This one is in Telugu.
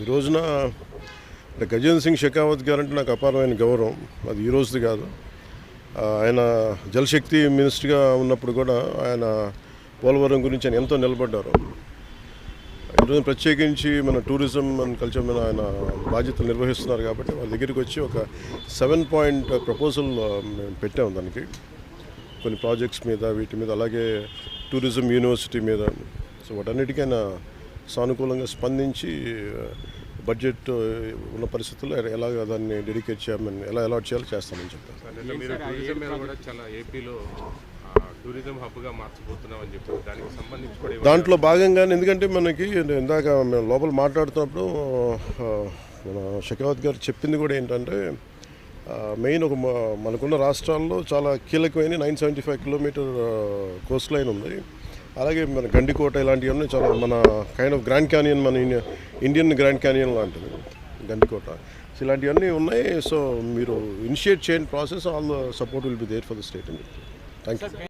ఈ రోజున గజేంద్ర సింగ్ షెకావత్ గారు అంటే నాకు అపారమైన గౌరవం. అది ఈ రోజుది కాదు. ఆయన జలశక్తి మినిస్టర్గా ఉన్నప్పుడు కూడా ఆయన పోలవరం గురించి ఆయన ఎంతో నిలబడ్డారు. ఈరోజు ప్రత్యేకించి మన టూరిజం అండ్ కల్చర్ మీద ఆయన బాధ్యతలు నిర్వహిస్తున్నారు కాబట్టి వాళ్ళ దగ్గరికి వచ్చి ఒక 7-point ప్రపోజల్ మేము పెట్టాము. దానికి కొన్ని ప్రాజెక్ట్స్ మీద వీటి మీద, అలాగే టూరిజం యూనివర్సిటీ మీద. సో వాటన్నిటికైనా సానుకూలంగా స్పందించి బడ్జెట్ ఉన్న పరిస్థితుల్లో ఎలాగ దాన్ని డెడికేట్ చేయమని, ఎలా అలాట్ చేయాలో చేస్తామని చెప్పారు. దాంట్లో భాగంగానే, ఎందుకంటే మనకి ఇందాక మేము లోపల మాట్లాడుతున్నప్పుడు మన షెకావత్ గారు చెప్పింది కూడా ఏంటంటే, మెయిన్ ఒక మనకున్న రాష్ట్రాల్లో చాలా కీలకమైన 975 కిలోమీటర్ కోస్ట్ లైన్ ఉంది. అలాగే మన గండికోట ఇలాంటివన్నీ చాలా మన కైండ్ ఆఫ్ గ్రాండ్ క్యానియన్, మన ఇండియన్ గ్రాండ్ క్యానియన్ లాంటిది గండికోట. సో ఇలాంటివన్నీ ఉన్నాయి. సో మీరు ఇనిషియేట్ చేయండి process, all the support will be there for the state. Thank you.